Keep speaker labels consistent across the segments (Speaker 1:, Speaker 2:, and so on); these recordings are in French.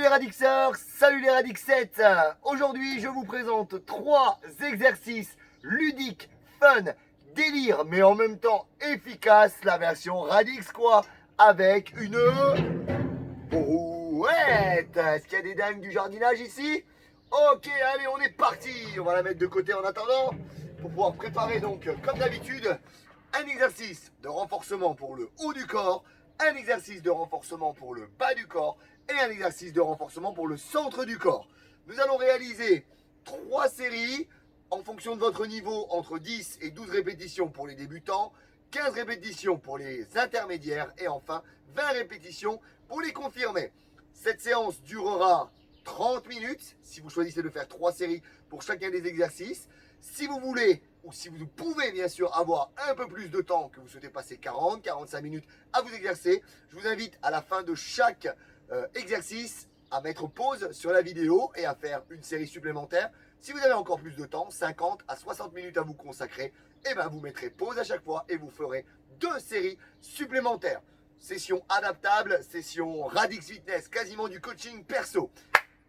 Speaker 1: les Radixeurs, salut les Radixettes. Aujourd'hui je vous présente 3 exercices ludiques, fun, délire mais en même temps efficaces. La version Radix quoi, avec une brouette. Est-ce qu'il y a des dingues du jardinage ici? Ok, allez on est parti. On va la mettre de côté en attendant pour pouvoir préparer donc comme d'habitude un exercice de renforcement pour le haut du corps, un exercice de renforcement pour le bas du corps et un exercice de renforcement pour le centre du corps. Nous allons réaliser 3 séries en fonction de votre niveau entre 10 et 12 répétitions pour les débutants, 15 répétitions pour les intermédiaires et enfin 20 répétitions pour les confirmés. Cette séance durera 30 minutes si vous choisissez de faire 3 séries pour chacun des exercices. Si vous voulez ou si vous pouvez bien sûr avoir un peu plus de temps, que vous souhaitez passer 40-45 minutes à vous exercer, je vous invite à la fin de chaque exercice à mettre pause sur la vidéo et à faire une série supplémentaire. Si vous avez encore plus de temps, 50 à 60 minutes à vous consacrer, et bien vous mettrez pause à chaque fois et vous ferez 2 séries supplémentaires. Session adaptable, session Radix Fitness, quasiment du coaching perso.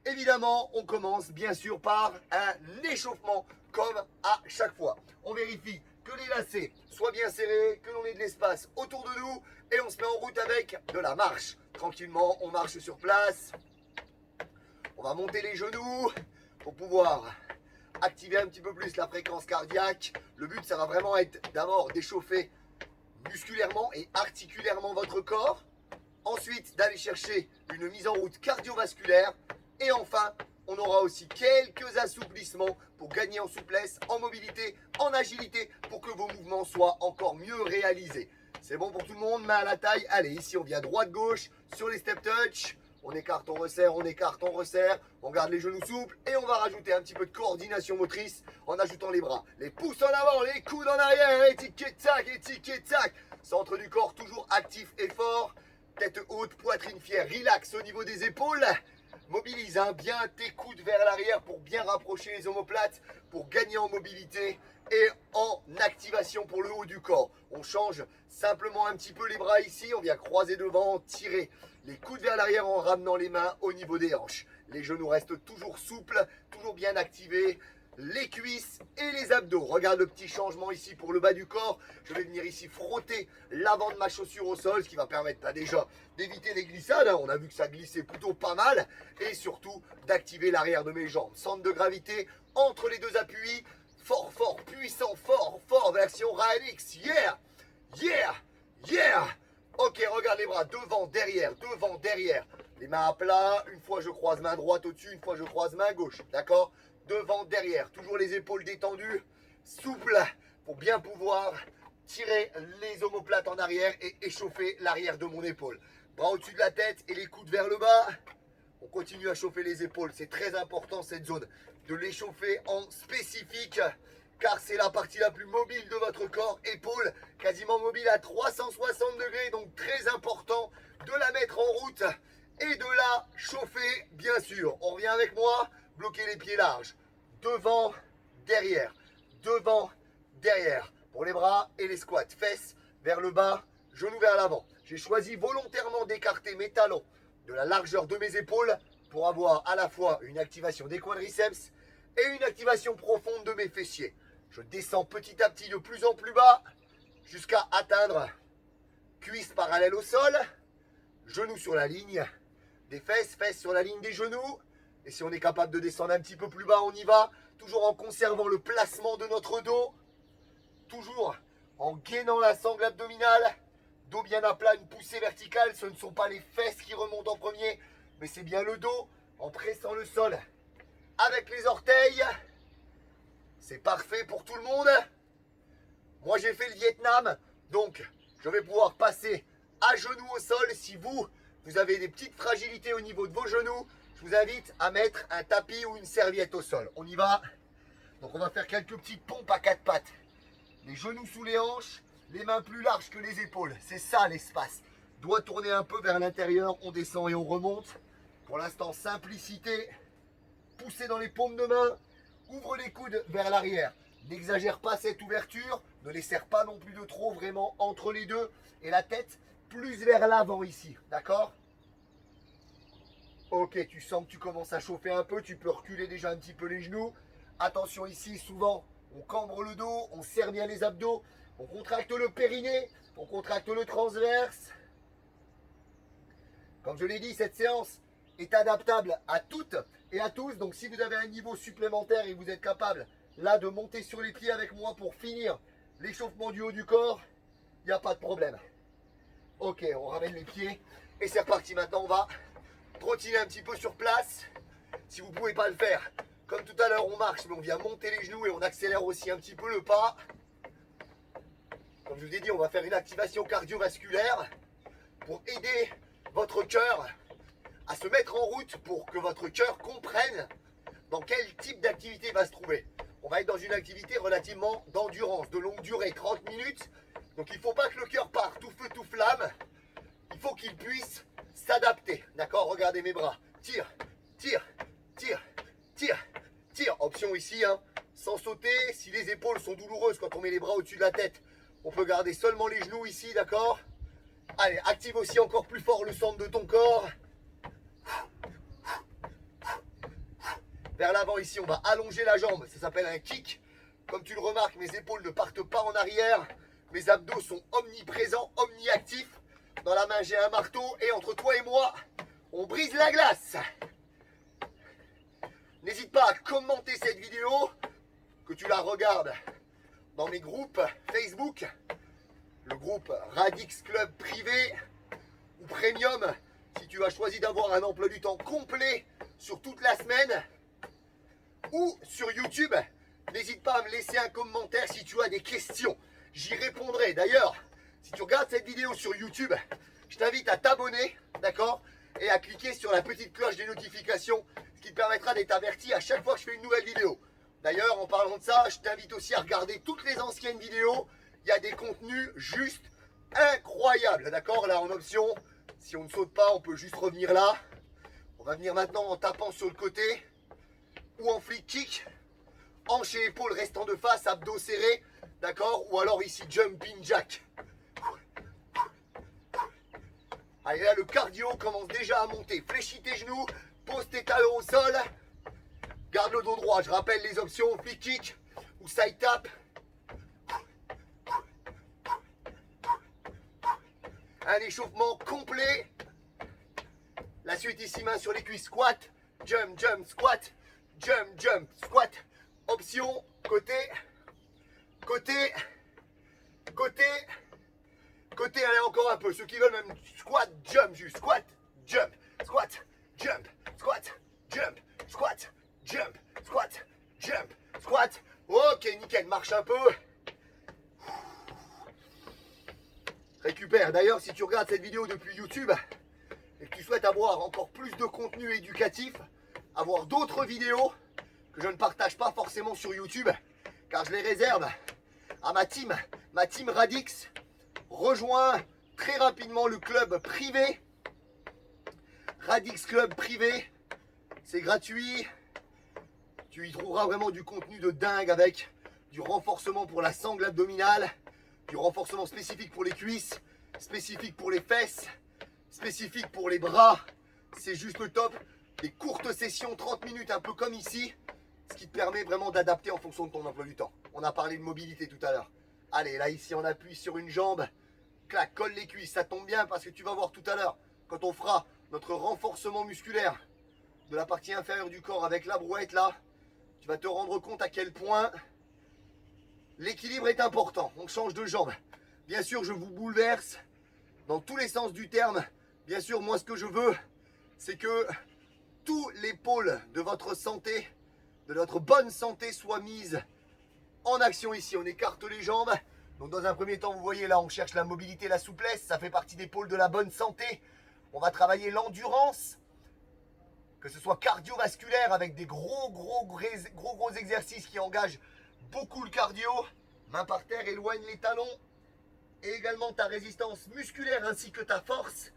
Speaker 1: Évidemment, on commence bien sûr par un échauffement comme à chaque fois. On vérifie que les lacets soient bien serrés, que l'on ait de l'espace autour de nous et on se met en route avec de la marche. Tranquillement, on marche sur place. On va monter les genoux pour pouvoir activer un petit peu plus la fréquence cardiaque. Le but, ça va vraiment être d'abord d'échauffer musculairement et articulairement votre corps. Ensuite, d'aller chercher une mise en route cardiovasculaire. Et enfin, on aura aussi quelques assouplissements pour gagner en souplesse, en mobilité, en agilité, pour que vos mouvements soient encore mieux réalisés. C'est bon pour tout le monde, main à la taille. Allez, ici on vient droite-gauche sur les step touch. On écarte, on resserre, on écarte, on resserre. On garde les genoux souples et on va rajouter un petit peu de coordination motrice en ajoutant les bras. Les pouces en avant, les coudes en arrière, et tic-tac, et tic-tac. Centre du corps toujours actif et fort. Tête haute, poitrine fière, relax au niveau des épaules. Mobilise bien tes coudes vers l'arrière pour bien rapprocher les omoplates, pour gagner en mobilité et en activation pour le haut du corps. On change simplement un petit peu les bras ici, on vient croiser devant, tirer les coudes vers l'arrière en ramenant les mains au niveau des hanches. Les genoux restent toujours souples, toujours bien activés. Les cuisses et les abdos. Regarde le petit changement ici pour le bas du corps. Je vais venir ici frotter l'avant de ma chaussure au sol, ce qui va permettre déjà d'éviter les glissades. On a vu que ça glissait plutôt pas mal. Et surtout d'activer l'arrière de mes jambes. Centre de gravité entre les deux appuis. Fort, fort, puissant, fort, fort. Version Radix. Yeah, yeah, yeah. Ok, regarde les bras. Devant, derrière, devant, derrière. Les mains à plat. Une fois je croise main droite au-dessus, une fois je croise main gauche. D'accord ? Devant, derrière, toujours les épaules détendues, souple pour bien pouvoir tirer les omoplates en arrière et échauffer l'arrière de mon épaule. Bras au-dessus de la tête et les coudes vers le bas. On continue à chauffer les épaules, c'est très important cette zone, de l'échauffer en spécifique car c'est la partie la plus mobile de votre corps, épaule quasiment mobile à 360 degrés, donc très important de la mettre en route et de la chauffer bien sûr. On revient avec moi. Bloquez les pieds larges, devant, derrière, pour les bras et les squats, fesses vers le bas, genoux vers l'avant. J'ai choisi volontairement d'écarter mes talons de la largeur de mes épaules pour avoir à la fois une activation des quadriceps et une activation profonde de mes fessiers. Je descends petit à petit de plus en plus bas jusqu'à atteindre cuisses parallèles au sol, genoux sur la ligne des fesses, fesses sur la ligne des genoux. Et si on est capable de descendre un petit peu plus bas, on y va. Toujours en conservant le placement de notre dos. Toujours en gainant la sangle abdominale. Dos bien à plat, une poussée verticale. Ce ne sont pas les fesses qui remontent en premier, mais c'est bien le dos. En pressant le sol avec les orteils. C'est parfait pour tout le monde. Moi, j'ai fait le Vietnam. Donc, je vais pouvoir passer à genoux au sol. Si vous avez des petites fragilités au niveau de vos genoux, je vous invite à mettre un tapis ou une serviette au sol. On y va. Donc on va faire quelques petites pompes à 4 pattes. Les genoux sous les hanches, les mains plus larges que les épaules. C'est ça l'espace. Doigt tourner un peu vers l'intérieur. On descend et on remonte. Pour l'instant, simplicité. Poussez dans les paumes de main. Ouvre les coudes vers l'arrière. N'exagère pas cette ouverture. Ne les serre pas non plus de trop, vraiment entre les deux. Et la tête plus vers l'avant ici. D'accord ? Ok, tu sens que tu commences à chauffer un peu, tu peux reculer déjà un petit peu les genoux. Attention ici, souvent, on cambre le dos, on serre bien les abdos, on contracte le périnée, on contracte le transverse. Comme je l'ai dit, cette séance est adaptable à toutes et à tous. Donc si vous avez un niveau supplémentaire et vous êtes capable là de monter sur les pieds avec moi pour finir l'échauffement du haut du corps, il n'y a pas de problème. Ok, on ramène les pieds et c'est reparti. Maintenant, on va trottiner un petit peu sur place. Si vous ne pouvez pas le faire, comme tout à l'heure, on marche, mais on vient monter les genoux et on accélère aussi un petit peu le pas. Comme je vous ai dit, on va faire une activation cardiovasculaire pour aider votre cœur à se mettre en route pour que votre cœur comprenne dans quel type d'activité il va se trouver. On va être dans une activité relativement d'endurance, de longue durée, 30 minutes. Donc il ne faut pas que le cœur parte tout feu, tout flamme. Il faut qu'il puisse s'adapter. D'accord? Regardez mes bras. Tire, tire, tire, tire, tire. Option ici, hein, sans sauter. Si les épaules sont douloureuses quand on met les bras au-dessus de la tête, on peut garder seulement les genoux ici, d'accord? Allez, active aussi encore plus fort le centre de ton corps. Vers l'avant ici, on va allonger la jambe. Ça s'appelle un kick. Comme tu le remarques, mes épaules ne partent pas en arrière. Mes abdos sont omniprésents, omniactifs. Dans la main, j'ai un marteau. Et entre toi et moi, on brise la glace. N'hésite pas à commenter cette vidéo, que tu la regardes dans mes groupes Facebook. Le groupe Radix Club privé ou premium, si tu as choisi d'avoir un emploi du temps complet sur toute la semaine, ou sur YouTube. N'hésite pas à me laisser un commentaire si tu as des questions, j'y répondrai. D'ailleurs, si tu regardes cette vidéo sur YouTube, je t'invite à t'abonner, d'accord, et à cliquer sur la petite cloche des notifications, ce qui te permettra d'être averti à chaque fois que je fais une nouvelle vidéo. D'ailleurs, en parlant de ça, je t'invite aussi à regarder toutes les anciennes vidéos. Il y a des contenus juste incroyables, d'accord? Là, en option, si on ne saute pas, on peut juste revenir là. On va venir maintenant en tapant sur le côté ou en flick kick. Hanches et épaules restant de face, abdos serrés, d'accord? Ou alors ici, jumping jack. Allez, là, le cardio commence déjà à monter. Fléchis tes genoux, pose tes talons au sol. Garde le dos droit. Je rappelle les options, flick kick ou side tap. Un échauffement complet. La suite ici, main sur les cuisses, squat, jump, jump, squat, jump, jump, squat. Option, côté, côté, côté, côté, allez encore un peu. Ceux qui veulent même squat, jump, juste squat, jump, squat, jump, squat, jump, squat, jump, squat, jump, squat. Ok, nickel, marche un peu. Récupère. D'ailleurs, si tu regardes cette vidéo depuis YouTube et que tu souhaites avoir encore plus de contenu éducatif, avoir d'autres vidéos que je ne partage pas forcément sur YouTube, car je les réserve à ma team Radix, rejoins très rapidement le club privé, Radix Club privé. C'est gratuit. Tu y trouveras vraiment du contenu de dingue avec du renforcement pour la sangle abdominale, du renforcement spécifique pour les cuisses, spécifique pour les fesses, spécifique pour les bras. C'est juste le top. Des courtes sessions, 30 minutes, un peu comme ici, ce qui te permet vraiment d'adapter en fonction de ton emploi du temps. On a parlé de mobilité tout à l'heure. Allez, là ici on appuie sur une jambe, clac, colle les cuisses. Ça tombe bien parce que tu vas voir tout à l'heure, quand on fera notre renforcement musculaire de la partie inférieure du corps avec la brouette là, tu vas te rendre compte à quel point l'équilibre est important. On change de jambe. Bien sûr, je vous bouleverse dans tous les sens du terme. Bien sûr, moi, ce que je veux, c'est que tous les pôles de votre santé, de notre bonne santé, soient mis en action ici. On écarte les jambes. Donc, dans un premier temps, vous voyez là, on cherche la mobilité, la souplesse. Ça fait partie des pôles de la bonne santé. On va travailler l'endurance, que ce soit cardiovasculaire avec des gros exercices qui engagent beaucoup le cardio. Main par terre, éloigne les talons. Et également ta résistance musculaire ainsi que ta force.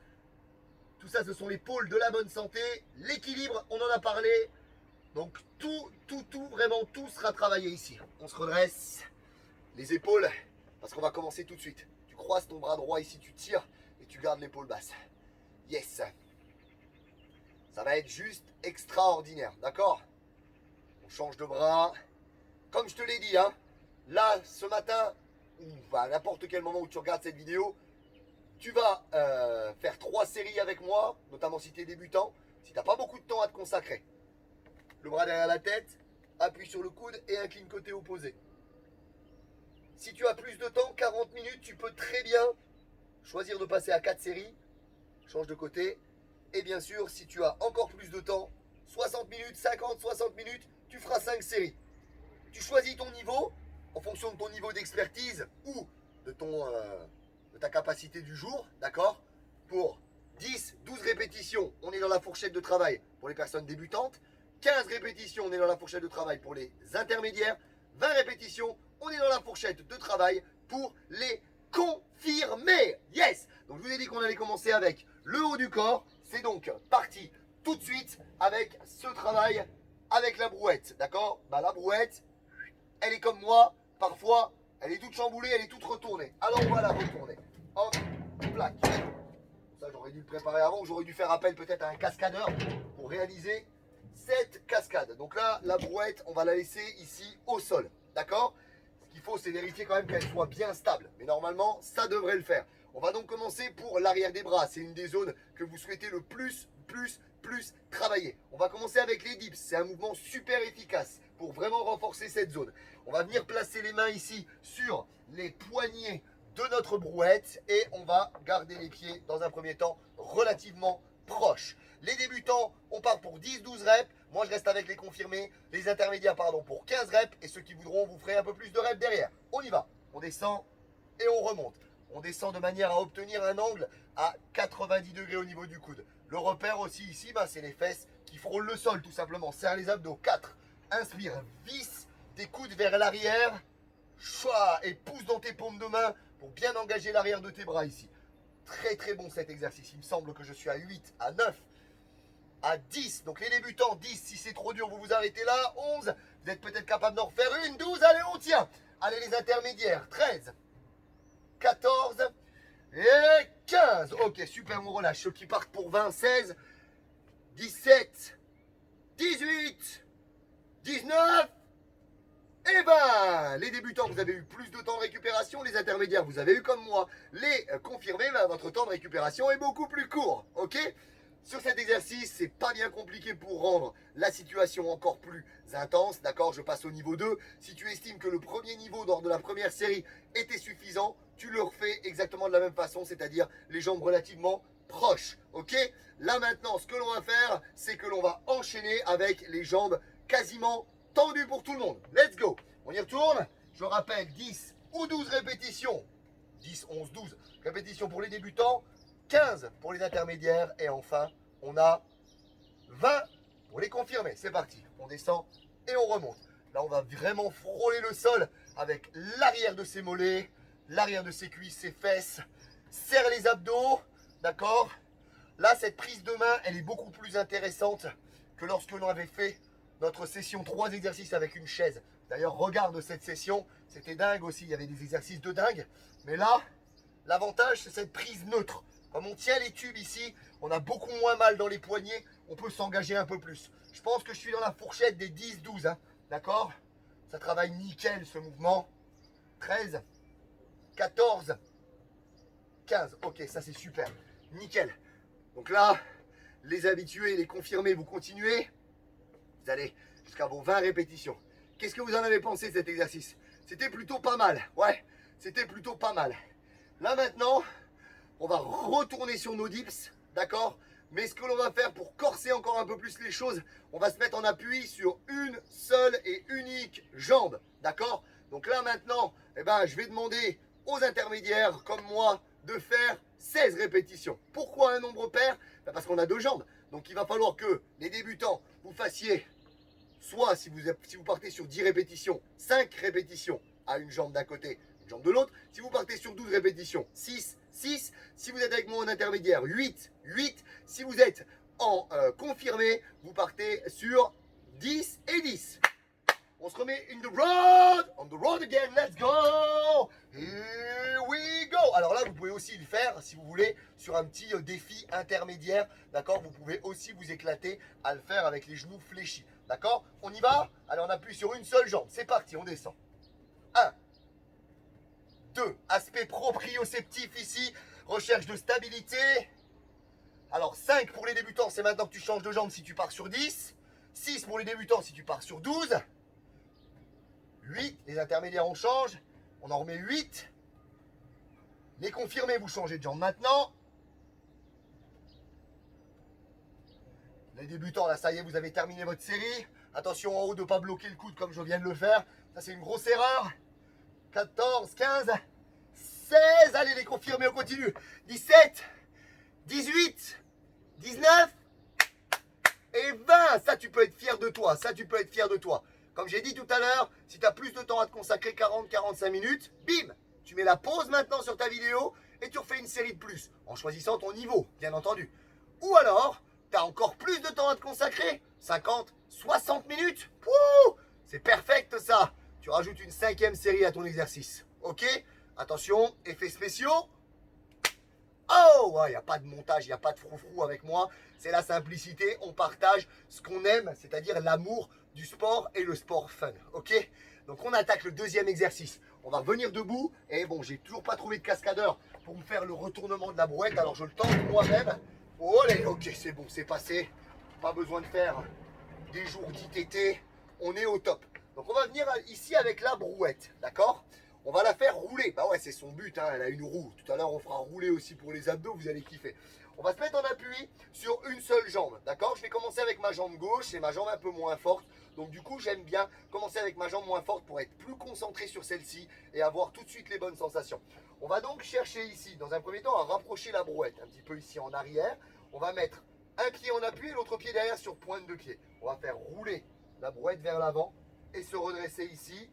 Speaker 1: Tout ça, ce sont les pôles de la bonne santé. L'équilibre, on en a parlé. Donc vraiment tout sera travaillé ici. On se redresse. Les épaules, parce qu'on va commencer tout de suite. Tu croises ton bras droit ici, tu tires et tu gardes l'épaule basse. Yes. Ça va être juste extraordinaire, d'accord? On change de bras. Comme je te l'ai dit, hein, là, ce matin, ou à n'importe quel moment où tu regardes cette vidéo, tu vas faire 3 séries avec moi, notamment si tu es débutant, si tu n'as pas beaucoup de temps à te consacrer. Le bras derrière la tête, appuie sur le coude et incline côté opposé. Si tu as plus de temps, 40 minutes, tu peux très bien choisir de passer à 4 séries, change de côté. Et bien sûr, si tu as encore plus de temps, 60 minutes, 50, 60 minutes, tu feras 5 séries. Tu choisis ton niveau en fonction de ton niveau d'expertise ou de ta capacité du jour, d'accord? Pour 10, 12 répétitions, on est dans la fourchette de travail pour les personnes débutantes. 15 répétitions, on est dans la fourchette de travail pour les intermédiaires. 20 répétitions, on est dans la fourchette de travail pour les confirmés. Yes! Donc je vous ai dit qu'on allait commencer avec le haut du corps. C'est donc parti tout de suite avec ce travail avec la brouette. D'accord? La brouette, elle est comme moi. Parfois, elle est toute chamboulée, elle est toute retournée. Alors on va la retourner. Hop, plaque. Ça, j'aurais dû le préparer avant. J'aurais dû faire appel peut-être à un cascadeur pour réaliser cette cascade. Donc là, la brouette, on va la laisser ici au sol. D'accord? Ce qu'il faut, c'est vérifier quand même qu'elle soit bien stable. Mais normalement, ça devrait le faire. On va donc commencer pour l'arrière des bras. C'est une des zones que vous souhaitez le plus travailler. On va commencer avec les dips. C'est un mouvement super efficace pour vraiment renforcer cette zone. On va venir placer les mains ici sur les poignets de notre brouette et on va garder les pieds dans un premier temps relativement proches. Les débutants, on part pour 10-12 reps. Moi, je reste avec les confirmés. Les intermédiaires, pardon, pour 15 reps. Et ceux qui voudront, vous ferez un peu plus de reps derrière. On y va. On descend et on remonte. On descend de manière à obtenir un angle à 90 degrés au niveau du coude. Le repère aussi ici, c'est les fesses qui frôlent le sol tout simplement. Serre les abdos. 4. Inspire. Visse tes coudes vers l'arrière. Et pousse dans tes paumes de main pour bien engager l'arrière de tes bras ici. Très bon cet exercice. Il me semble que je suis à 8, à 9, à 10. Donc les débutants, 10. Si c'est trop dur, vous vous arrêtez là. 11. Vous êtes peut-être capable d'en refaire une. 12. Allez, on tient. Allez, les intermédiaires. 13. 14 et 15. Ok, super, on relâche. Ceux qui partent pour 20, 16, 17, 18, 19 et 20. Les débutants, vous avez eu plus de temps de récupération. Les intermédiaires, vous avez eu comme moi. Les confirmés, votre temps de récupération est beaucoup plus court. Ok? Sur cet exercice, c'est pas bien compliqué pour rendre la situation encore plus intense. D'accord? Je passe au niveau 2. Si tu estimes que le premier niveau lors de la première série était suffisant, tu le refais exactement de la même façon, c'est-à-dire les jambes relativement proches. Ok? Là maintenant, ce que l'on va faire, c'est que l'on va enchaîner avec les jambes quasiment tendues pour tout le monde. Let's go! On y retourne. Je rappelle 10 ou 12 répétitions. 10, 11, 12 répétitions pour les débutants. 15 pour les intermédiaires et enfin on a 20 pour les confirmés. C'est parti, on descend et on remonte. Là on va vraiment frôler le sol avec l'arrière de ses mollets, l'arrière de ses cuisses, ses fesses. Serre les abdos, d'accord? Là cette prise de main elle est beaucoup plus intéressante que lorsque l'on avait fait notre session 3 exercices avec une chaise. D'ailleurs regarde cette session, c'était dingue aussi, il y avait des exercices de dingue. Mais là, l'avantage c'est cette prise neutre. Comme on tient les tubes ici, on a beaucoup moins mal dans les poignets, on peut s'engager un peu plus. Je pense que je suis dans la fourchette des 10-12, hein, d'accord? Ça travaille nickel ce mouvement. 13, 14, 15. Ok, ça c'est super, nickel. Donc là, les habitués, les confirmés, vous continuez. Vous allez jusqu'à vos 20 répétitions. Qu'est-ce que vous en avez pensé de cet exercice? C'était plutôt pas mal, ouais, c'était plutôt pas mal. Là maintenant, on va retourner sur nos dips, d'accord? Mais ce que l'on va faire pour corser encore un peu plus les choses, on va se mettre en appui sur une seule et unique jambe, d'accord? Donc là maintenant, je vais demander aux intermédiaires, comme moi, de faire 16 répétitions. Pourquoi un nombre pair? Parce qu'on a 2 jambes. Donc il va falloir que les débutants, vous fassiez, soit si vous partez sur 10 répétitions, 5 répétitions à une jambe d'un côté, une jambe de l'autre. Si vous partez sur 12 répétitions, 6, 6. Si vous êtes avec moi en intermédiaire, 8, 8. Si vous êtes en confirmé, vous partez sur 10 et 10. On se remet on the road again, let's go. Here we go. Oh, alors là, vous pouvez aussi le faire, si vous voulez, sur un petit défi intermédiaire. D'accord? Vous pouvez aussi vous éclater à le faire avec les genoux fléchis. D'accord? On y va? Allez, on appuie sur une seule jambe. C'est parti, on descend. 1, 2, aspect proprioceptif ici. Recherche de stabilité. Alors 5 pour les débutants, c'est maintenant que tu changes de jambe si tu pars sur 10. 6 pour les débutants si tu pars sur 12. 8, les intermédiaires on change. On en remet 8. Les confirmés, vous changez de jambe maintenant. Les débutants, là ça y est, vous avez terminé votre série. Attention en haut de ne pas bloquer le coude comme je viens de le faire. Ça c'est une grosse erreur. 14, 15, 16. Allez, les confirmés, on continue. 17, 18, 19 et 20. Ça, tu peux être fier de toi. Ça, tu peux être fier de toi. Comme j'ai dit tout à l'heure, si tu as plus de temps à te consacrer, 40-45 minutes, bim, tu mets la pause maintenant sur ta vidéo et tu refais une série de plus, en choisissant ton niveau, bien entendu. Ou alors, tu as encore plus de temps à te consacrer, 50-60 minutes. C'est perfect ça. Tu rajoutes une 5e série à ton exercice. Ok? Attention, effets spéciaux. Oh, il n'y a pas de montage, il n'y a pas de froufrou avec moi. C'est la simplicité, on partage ce qu'on aime, c'est-à-dire l'amour du sport et le sport fun. Ok? Donc on attaque le 2e exercice. On va revenir debout. Et bon, j'ai toujours pas trouvé de cascadeur pour me faire le retournement de la brouette. Alors je le tente moi-même. Oh, allez, ok, c'est bon, c'est passé. Pas besoin de faire des jours d'ITT. On est au top. Donc on va venir ici avec la brouette, d'accord? On va la faire rouler. Bah ouais, c'est son but, hein, elle a une roue. Tout à l'heure, on fera rouler aussi pour les abdos, vous allez kiffer. On va se mettre en appui sur une seule jambe, d'accord? Je vais commencer avec ma jambe gauche, c'est ma jambe un peu moins forte. Donc du coup, j'aime bien commencer avec ma jambe moins forte pour être plus concentré sur celle-ci et avoir tout de suite les bonnes sensations. On va donc chercher ici, dans un premier temps, à rapprocher la brouette, un petit peu ici en arrière. On va mettre un pied en appui et l'autre pied derrière sur pointe de pied. On va faire rouler la brouette vers l'avant et se redresser ici.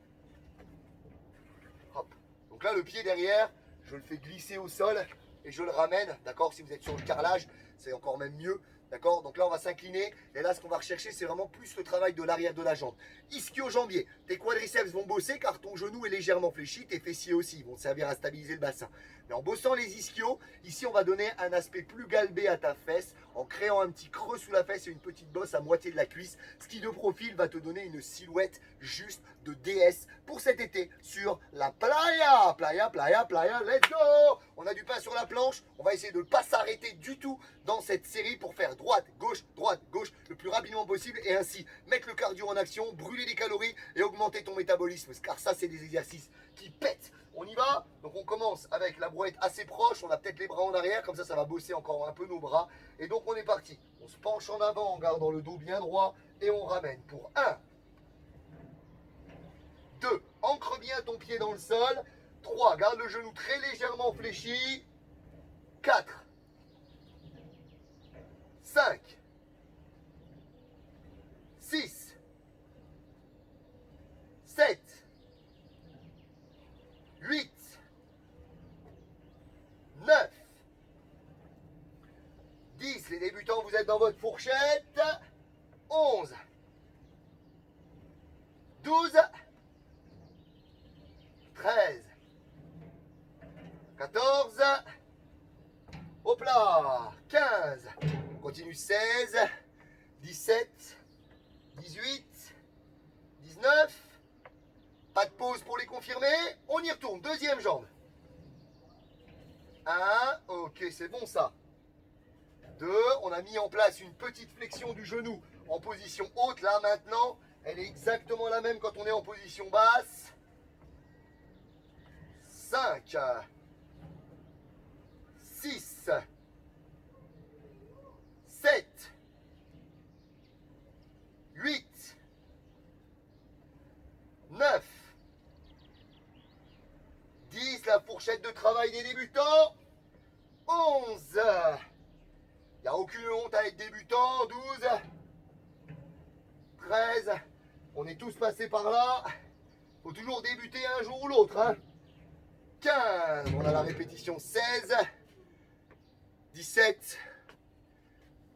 Speaker 1: Hop. Donc là, le pied derrière, je le fais glisser au sol et je le ramène, d'accord? Si vous êtes sur le carrelage, c'est encore même mieux, d'accord? Donc là, on va s'incliner et là, ce qu'on va rechercher, c'est vraiment plus le travail de l'arrière de la jambe. Ischio-jambier, tes quadriceps vont bosser car ton genou est légèrement fléchi, tes fessiers aussi, ils vont te servir à stabiliser le bassin. Mais en bossant les ischios, ici, on va donner un aspect plus galbé à ta fesse en créant un petit creux sous la fesse et une petite bosse à moitié de la cuisse, ce qui de profil va te donner une silhouette juste de déesse pour cet été sur la playa. Playa, playa, playa, let's go! On a du pain sur la planche, on va essayer de ne pas s'arrêter du tout dans cette série pour faire droite, gauche, le plus rapidement possible et ainsi mettre le cardio en action, brûler des calories et augmenter ton métabolisme, car ça c'est des exercices qui pètent. On y va? Donc on commence avec la brouette assez proche, on a peut-être les bras en arrière, comme ça va bosser encore un peu nos bras. Et donc on est parti. On se penche en avant en gardant le dos bien droit et on ramène pour 1, 2, ancre bien ton pied dans le sol. 3, garde le genou très légèrement fléchi. 4, 5, 6, 7, 8, 9, 10, les débutants, vous êtes dans votre fourchette. 11, 12, 13, 14, hop là, 15, on continue 16, 17, 18, 19, pas de pause pour les confirmer, on y retourne, deuxième jambe. 1, ok, c'est bon ça. 2, on a mis en place une petite flexion du genou en position haute, là maintenant, elle est exactement la même quand on est en position basse. 5, 6, 7, 8, 9, 10, la fourchette de travail des débutants. 11, il n'y a aucune honte à être débutant. 12, 13, on est tous passés par là. Il faut toujours débuter un jour ou l'autre, hein. 15, on a la répétition. 16, 17,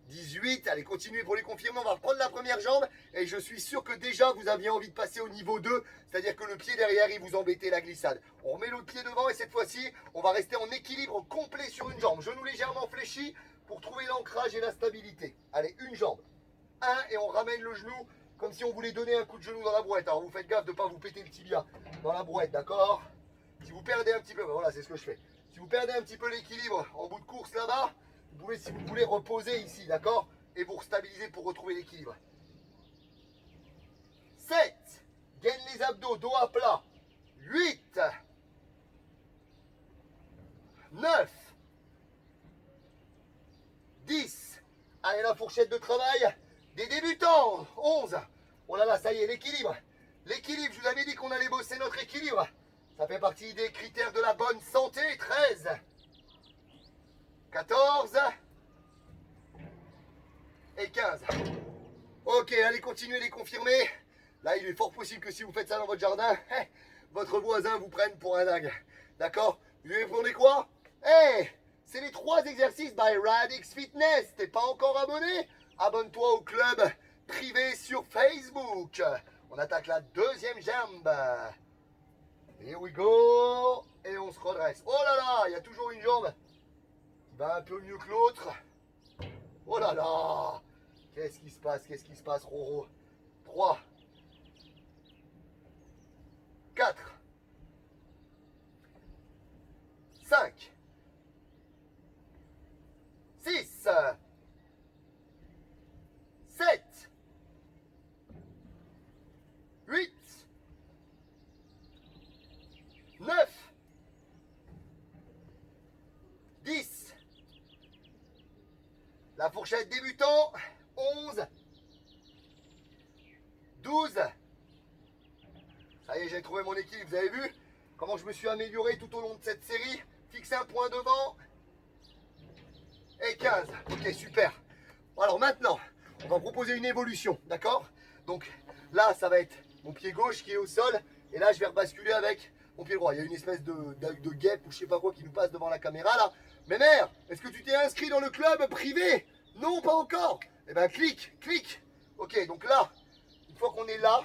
Speaker 1: 18. Allez, continuez pour les confirmer. On va reprendre la première jambe. Et je suis sûr que déjà, vous aviez envie de passer au niveau 2. C'est-à-dire que le pied derrière, il vous embêtait la glissade. On remet l'autre pied devant et cette fois-ci, on va rester en équilibre complet sur une jambe. Genou légèrement fléchi pour trouver l'ancrage et la stabilité. Allez, une jambe. 1 et on ramène le genou comme si on voulait donner un coup de genou dans la brouette. Alors, vous faites gaffe de ne pas vous péter le tibia dans la brouette, d'accord? Si vous perdez un petit peu, ben voilà, c'est ce que je fais. Si vous perdez un petit peu l'équilibre en bout de course là-bas, vous pouvez, si vous voulez, reposer ici, d'accord? Et vous stabiliser pour retrouver l'équilibre. 7. Gaine les abdos, dos à plat. 8. 9. 10. Allez, la fourchette de travail des débutants. 11. Oh là là, ça y est, l'équilibre. L'équilibre, je vous avais dit qu'on allait bosser notre équilibre. Ça fait partie des critères de la bonne santé. 13. 14. Et 15. Ok, allez, continuez les confirmer. Là, il est fort possible que si vous faites ça dans votre jardin, votre voisin vous prenne pour un dingue. D'accord? Vous lui répondez quoi? C'est les 3 exercices by Radix Fitness. T'es pas encore abonné? Abonne-toi au club privé sur Facebook. On attaque la deuxième jambe. Here we go. Et on se redresse. Oh là là, il y a toujours une jambe qui va un peu mieux que l'autre. Oh là là. Qu'est-ce qui se passe? Qu'est-ce qui se passe, Roro? 3. 4. 5. 6. 7. 8. 9. 10. La fourchette débutant. 11. 12. Ça y est, j'ai trouvé mon équilibre. Vous avez vu comment je me suis amélioré tout au long de cette série? Fixe un point devant. Et 15. Ok, super. Alors maintenant, on va proposer une évolution, d'accord? Donc là, ça va être mon pied gauche qui est au sol. Et là, je vais rebasculer avec mon pied droit. Il y a une espèce de guêpe ou je sais pas quoi qui nous passe devant la caméra là. Mais mère, est-ce que tu t'es inscrit dans le club privé? Non, pas encore. Eh ben, clique. Ok, donc là, une fois qu'on est là,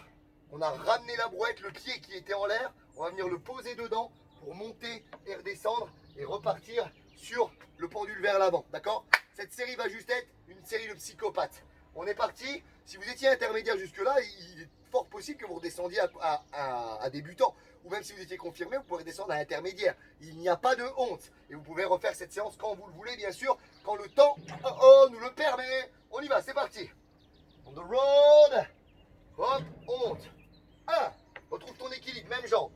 Speaker 1: on a ramené la brouette, le pied qui était en l'air. On va venir le poser dedans pour monter et redescendre et repartir sur le pendule vers l'avant, d'accord? Cette série va juste être une série de psychopathes. On est parti. Si vous étiez intermédiaire jusque-là, il est fort possible que vous redescendiez à débutant. Ou même si vous étiez confirmé, vous pouvez redescendre à intermédiaire. Il n'y a pas de honte. Et vous pouvez refaire cette séance quand vous le voulez, bien sûr, quand le temps nous le permet. On y va, c'est parti. On the road. Hop, on monte. 1. Retrouve ton équilibre, même jambe.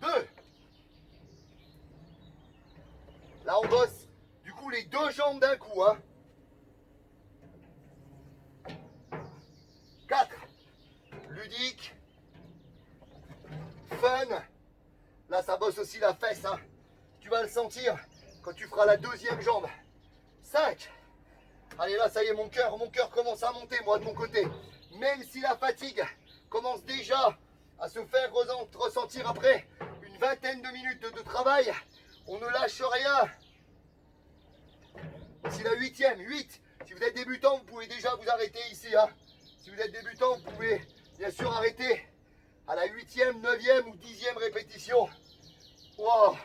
Speaker 1: 2. Là, on bosse, du coup, les 2 jambes d'un coup. 4. Ludique. Fun. Là, ça bosse aussi la fesse. Tu vas le sentir quand tu feras la 2e jambe. 5. Allez, là, ça y est, mon cœur commence à monter, moi, de mon côté. Même si la fatigue commence déjà à se faire ressentir après une vingtaine de minutes de travail, on ne lâche rien. Voici la 8e. 8. Si vous êtes débutant, vous pouvez déjà vous arrêter ici. Si vous êtes débutant, vous pouvez bien sûr arrêter à la 8e, 9e ou 10e répétition. Wow.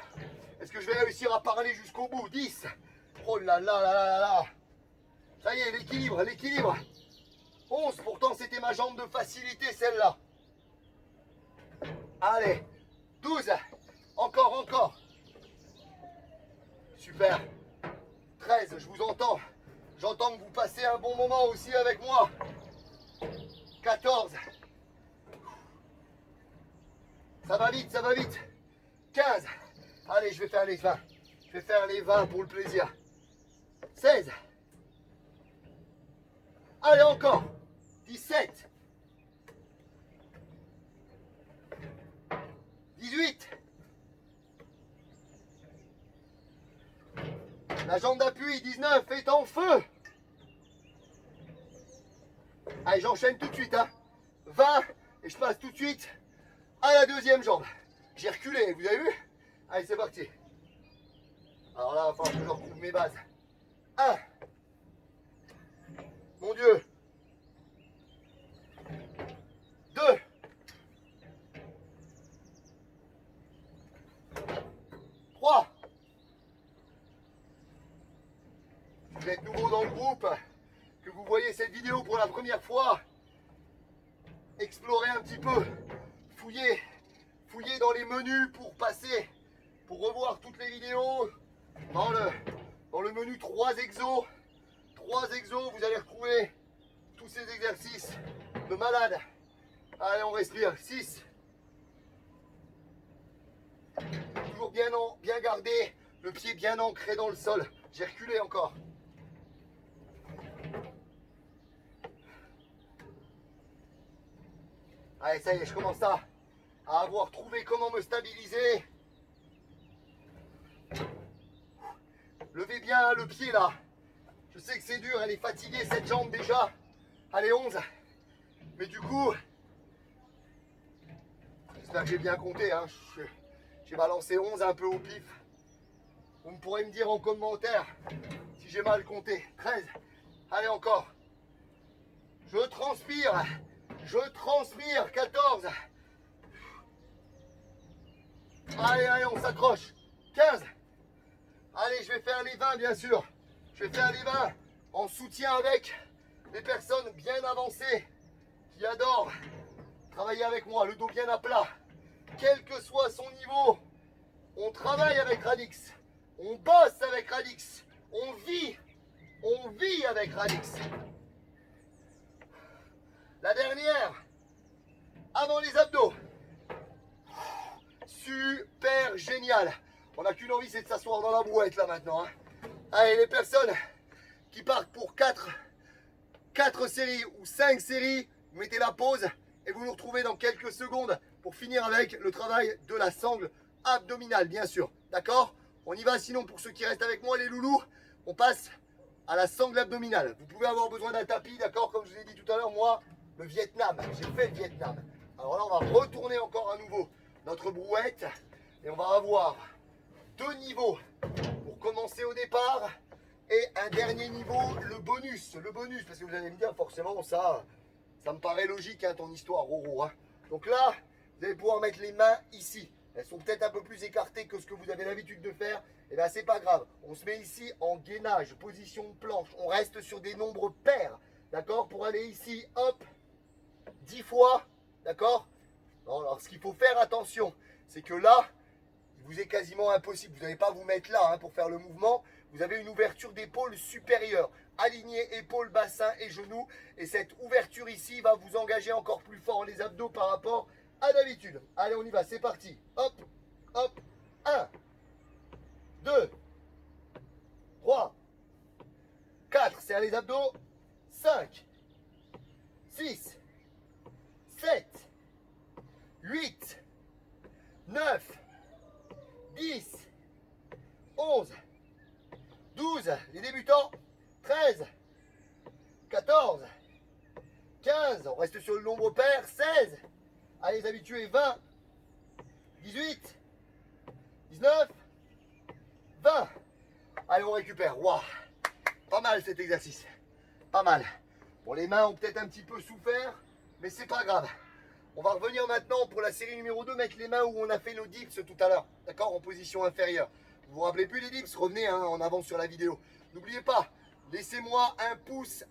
Speaker 1: Est-ce que je vais réussir à parler jusqu'au bout? 10. Oh là là là là là. Ça y est, l'équilibre. 11. Pourtant, c'était ma jambe de facilité, celle-là. Allez. 12. Encore. Super. 13, je vous entends. J'entends que vous passez un bon moment aussi avec moi. 14. Ça va vite. 15. Allez, je vais faire les 20. Je vais faire les 20 pour le plaisir. 16. Allez, encore. 17. 18. La jambe d'appui, 19, est en feu. Allez, j'enchaîne tout de suite. 20, et je passe tout de suite à la 2e jambe. J'ai reculé, vous avez vu? Allez, c'est parti. Alors là, il va falloir que je retrouve mes bases. 1. Mon Dieu. 2. 3. Si vous êtes nouveau dans le groupe, que vous voyez cette vidéo pour la première fois, explorez un petit peu, fouillez dans les menus pour passer, pour revoir toutes les vidéos. Dans le menu 3 exos, vous allez retrouver tous ces exercices de malade. Allez, on respire. 6. Toujours bien gardé, le pied bien ancré dans le sol. J'ai reculé encore. Allez, ça y est, je commence à avoir trouvé comment me stabiliser. Levez bien le pied là. Je sais que c'est dur, elle est fatiguée cette jambe déjà. Allez, 11. Mais du coup, j'espère que j'ai bien compté. Hein. J'ai balancé 11 un peu au pif. Vous me pourrez me dire en commentaire si j'ai mal compté. 13. Allez, encore. Je transpire. 14. Allez, on s'accroche. 15. Allez, je vais faire les 20, bien sûr. Je vais faire les 20 en soutien avec des personnes bien avancées qui adorent travailler avec moi, le dos bien à plat. Quel que soit son niveau, on travaille avec Radix. On bosse avec Radix. On vit avec Radix. La dernière, avant les abdos. Super génial. On n'a qu'une envie, c'est de s'asseoir dans la brouette là maintenant. Hein. Allez, les personnes qui partent pour 4 séries ou 5 séries, vous mettez la pause et vous nous retrouvez dans quelques secondes pour finir avec le travail de la sangle abdominale, bien sûr. D'accord? On y va, sinon pour ceux qui restent avec moi, les loulous, on passe à la sangle abdominale. Vous pouvez avoir besoin d'un tapis, d'accord? Comme je vous ai dit tout à l'heure, moi, le Vietnam, j'ai fait le Vietnam. Alors là, on va retourner encore à nouveau notre brouette et on va avoir 2 niveaux pour commencer au départ et un dernier niveau, le bonus, parce que vous allez me dire forcément ça me paraît logique, hein, ton histoire, Roro. Hein. Donc là, vous allez pouvoir mettre les mains ici. Elles sont peut-être un peu plus écartées que ce que vous avez l'habitude de faire. Et bien c'est pas grave. On se met ici en gainage, position de planche. On reste sur des nombres pairs. D'accord? Pour aller ici, hop, 10 fois. D'accord? Alors ce qu'il faut faire attention, c'est que là, il vous est quasiment impossible. Vous n'allez pas vous mettre là hein, pour faire le mouvement. Vous avez une ouverture d'épaule supérieure. Aligné épaules, bassin et genoux. Et cette ouverture ici va vous engager encore plus fort les abdos par rapport à d'habitude. Allez, on y va, c'est parti. Hop, hop. 1, 2, 3, 4, serre les abdos. 5, 6, 7, 8, 9, 10, 11, 12, les débutants, 13, 14, 15, on reste sur le nombre pair, 16, allez les habitués, 20, 18, 19, 20. Allez, on récupère. Waouh, pas mal cet exercice. Pas mal. Bon, les mains ont peut-être un petit peu souffert, mais c'est pas grave. On va revenir maintenant pour la série numéro 2, mettre les mains où on a fait nos dips tout à l'heure. D'accord? En position inférieure. Vous vous rappelez plus les dips? Revenez hein, en avant sur la vidéo. N'oubliez pas, laissez-moi un pouce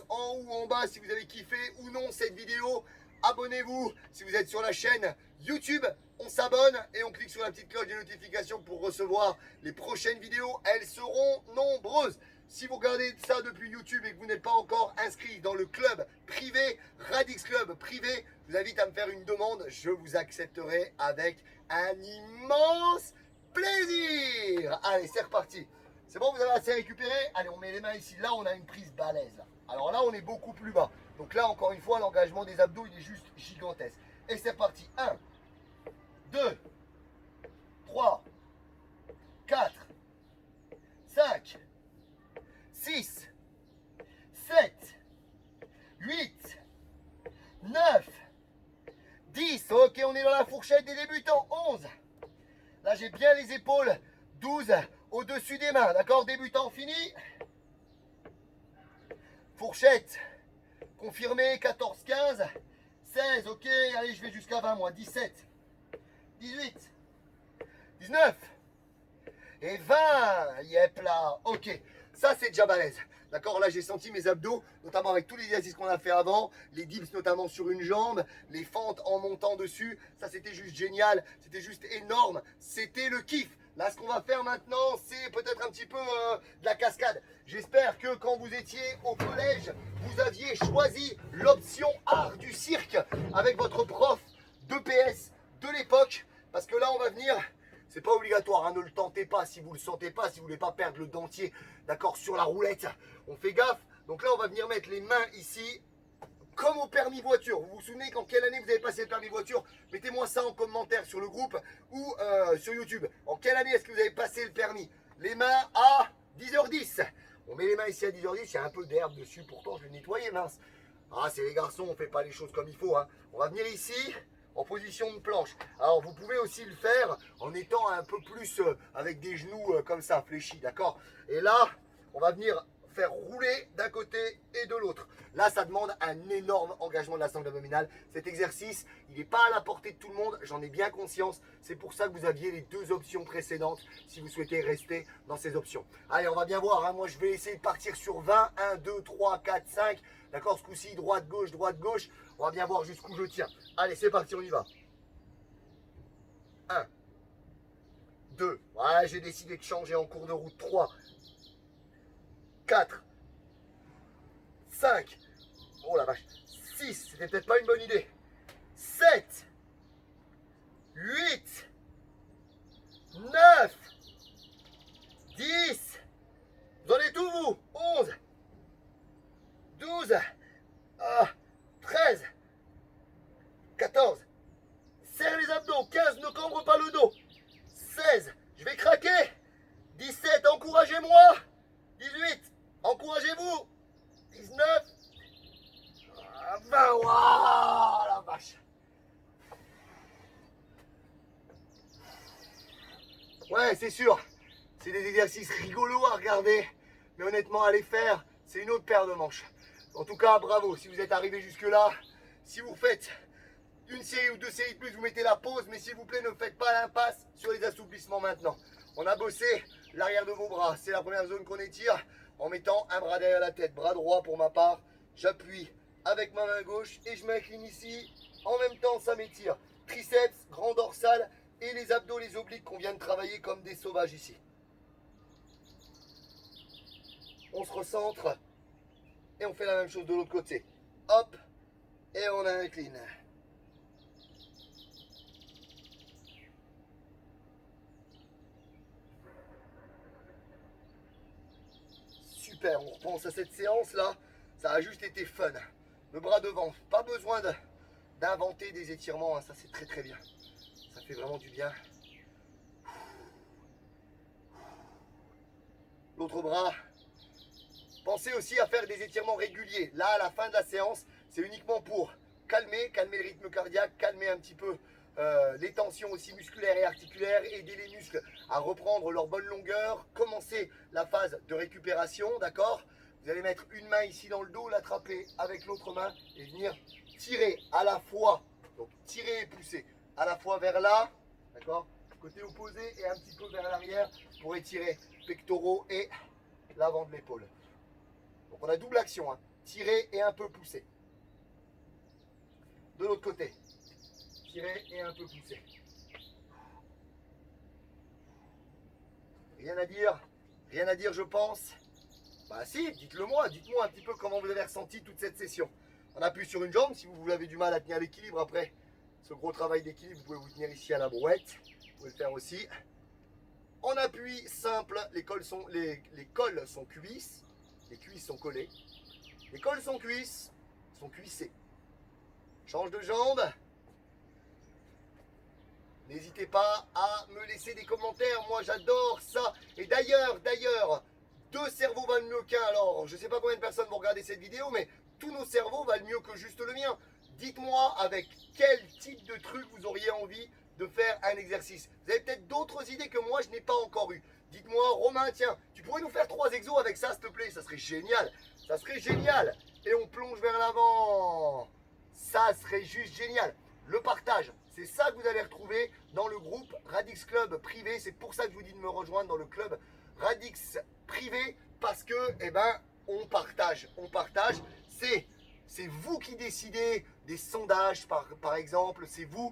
Speaker 1: en haut ou en bas si vous avez kiffé ou non cette vidéo. Abonnez-vous si vous êtes sur la chaîne YouTube. On s'abonne et on clique sur la petite cloche des notifications pour recevoir les prochaines vidéos. Elles seront nombreuses. Si vous regardez ça depuis YouTube et que vous n'êtes pas encore inscrit dans le club privé, Radix Club privé, je vous invite à me faire une demande. Je vous accepterai avec un immense plaisir. Allez, c'est reparti. C'est bon, vous avez assez récupéré? Allez, on met les mains ici. Là, on a une prise balèze. Là. Alors là, on est beaucoup plus bas. Donc là, encore une fois, l'engagement des abdos, il est juste gigantesque. Et c'est parti. 1, 2, 3, 4, 5, 6, 7, 8, 9, 10. Ok, on est dans la fourchette des débutants. 11. Là, j'ai bien les épaules. 12. au-dessus des mains, d'accord? Débutant fini. Fourchette, confirmé, 14, 15, 16, ok, allez, je vais jusqu'à 20 moi, 17, 18, 19 et 20, yep là, ok, ça c'est déjà balèze. D'accord, là j'ai senti mes abdos, notamment avec tous les exercices qu'on a fait avant, les dips notamment sur une jambe, les fentes en montant dessus, ça c'était juste génial, c'était juste énorme, c'était le kiff. Là, ce qu'on va faire maintenant, c'est peut-être un petit peu de la cascade. J'espère que quand vous étiez au collège, vous aviez choisi l'option art du cirque avec votre prof d'EPS de l'époque. Parce que là, on va venir, c'est pas obligatoire, hein, ne le tentez pas si vous ne le sentez pas, si vous voulez pas perdre le dentier, d'accord, sur la roulette. On fait gaffe. Donc là, on va venir mettre les mains ici, comme au permis voiture. Vous vous souvenez qu'en quelle année vous avez passé le permis voiture? Mettez-moi ça en commentaire sur le groupe ou sur YouTube. En quelle année est-ce que vous avez passé le permis? Les mains à 10h10. On met les mains ici à 10h10, il y a un peu d'herbe dessus, pourtant je vais nettoyer, mince. Ah, c'est les garçons, on ne fait pas les choses comme il faut, hein. On va venir ici en position de planche. Alors vous pouvez aussi le faire en étant un peu plus avec des genoux comme ça, fléchis, d'accord? Et là, on va venir faire rouler d'un côté et de l'autre. Là, ça demande un énorme engagement de la sangle abdominale. Cet exercice, il n'est pas à la portée de tout le monde, j'en ai bien conscience. C'est pour ça que vous aviez les deux options précédentes si vous souhaitez rester dans ces options. Allez, on va bien voir, hein. Moi, je vais essayer de partir sur 20. 1, 2, 3, 4, 5. D'accord, ce coup-ci, droite, gauche, droite, gauche. On va bien voir jusqu'où je tiens. Allez, c'est parti, on y va. 1, 2. Ouais, j'ai décidé de changer en cours de route. 3, 4, 5, oh la vache, 6, c'était peut-être pas une bonne idée, 7, 8, 9, 10, vous en êtes où vous? 11, 12, 13, 14, serre les abdos, 15, ne cambre pas le dos, 16, je vais craquer, 17, encouragez-moi, 18, encouragez-vous, 19, 20, waouh, la vache. Ouais, c'est sûr, c'est des exercices rigolos à regarder, mais honnêtement, à les faire, c'est une autre paire de manches. En tout cas, bravo, si vous êtes arrivé jusque-là, si vous faites une série ou deux séries de plus, vous mettez la pause, mais s'il vous plaît, ne faites pas l'impasse sur les assouplissements maintenant. On a bossé l'arrière de vos bras, c'est la première zone qu'on étire, en mettant un bras derrière la tête, bras droit pour ma part, j'appuie avec ma main gauche et je m'incline ici, en même temps ça m'étire, triceps, grand dorsal et les abdos, les obliques qu'on vient de travailler comme des sauvages ici. On se recentre et on fait la même chose de l'autre côté. Hop, et on incline. Super, on repense à cette séance là, ça a juste été fun. Le bras devant, pas besoin d'inventer des étirements, hein. Ça c'est très très bien. Ça fait vraiment du bien. L'autre bras. Pensez aussi à faire des étirements réguliers. Là, à la fin de la séance, c'est uniquement pour calmer le rythme cardiaque, calmer un petit peu les tensions aussi musculaires et articulaires, aider les muscles à reprendre leur bonne longueur, commencer la phase de récupération, d'accord? Vous allez mettre une main ici dans le dos, l'attraper avec l'autre main et venir tirer à la fois, donc tirer et pousser à la fois vers là, d'accord? Côté opposé et un petit peu vers l'arrière pour étirer pectoraux et l'avant de l'épaule. Donc on a double action, hein. Tirer et un peu pousser. De l'autre côté, tirer et un peu pousser. Rien à dire je pense. Bah si, dites-le moi, dites-moi un petit peu comment vous avez ressenti toute cette session. On appuie sur une jambe, si vous avez du mal à tenir l'équilibre après ce gros travail d'équilibre, vous pouvez vous tenir ici à la brouette, vous pouvez le faire aussi. En appui simple, les cols sont cuisses, les cuisses sont collées, les cols sont cuisses, sont cuissés. Change de jambe. N'hésitez pas à me laisser des commentaires, moi j'adore ça. Et d'ailleurs, deux cerveaux valent mieux qu'un. Alors, je ne sais pas combien de personnes vont regarder cette vidéo, mais tous nos cerveaux valent mieux que juste le mien. Dites-moi avec quel type de truc vous auriez envie de faire un exercice. Vous avez peut-être d'autres idées que moi je n'ai pas encore eu. Dites-moi, Romain, tiens, tu pourrais nous faire 3 exos avec ça, s'il te plaît? Ça serait génial. Ça serait génial. Et on plonge vers l'avant. Ça serait juste génial. Le partage, c'est ça que vous allez retrouver dans le groupe Radix Club privé. C'est pour ça que je vous dis de me rejoindre dans le club Radix privé. Parce que, eh ben, on partage. On partage. C'est vous qui décidez des sondages, par exemple. C'est vous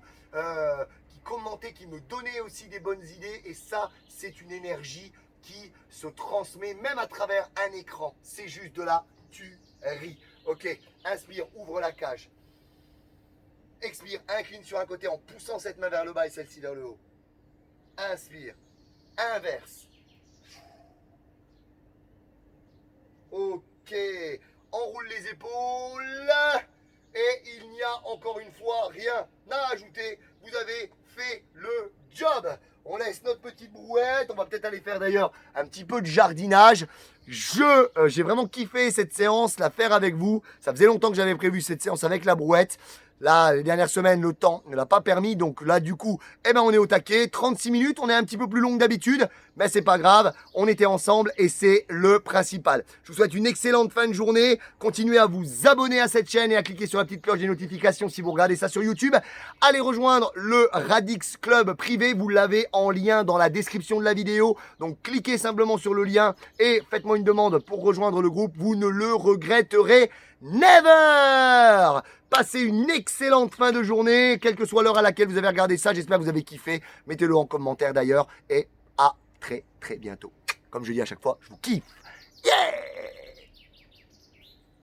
Speaker 1: qui commentez, qui me donnez aussi des bonnes idées. Et ça, c'est une énergie qui se transmet même à travers un écran. C'est juste de la tuerie. Ok, inspire, ouvre la cage. Expire, incline sur un côté en poussant cette main vers le bas et celle-ci vers le haut. Inspire, inverse. Ok, enroule les épaules. Et il n'y a encore une fois rien à ajouter. Vous avez fait le job. On laisse notre petite brouette. On va peut-être aller faire d'ailleurs un petit peu de jardinage. J'ai vraiment kiffé cette séance, la faire avec vous. Ça faisait longtemps que j'avais prévu cette séance avec la brouette. Là, les dernières semaines, le temps ne l'a pas permis. Donc là, du coup, eh ben, on est au taquet. 36 minutes, on est un petit peu plus long que d'habitude. Mais c'est pas grave. On était ensemble et c'est le principal. Je vous souhaite une excellente fin de journée. Continuez à vous abonner à cette chaîne et à cliquer sur la petite cloche des notifications si vous regardez ça sur YouTube. Allez rejoindre le Radix Club privé. Vous l'avez en lien dans la description de la vidéo. Donc, cliquez simplement sur le lien et faites-moi une demande pour rejoindre le groupe. Vous ne le regretterez never! Passez une excellente fin de journée, quelle que soit l'heure à laquelle vous avez regardé ça. J'espère que vous avez kiffé. Mettez-le en commentaire d'ailleurs. Et à très très bientôt. Comme je dis à chaque fois, je vous kiffe. Yeah!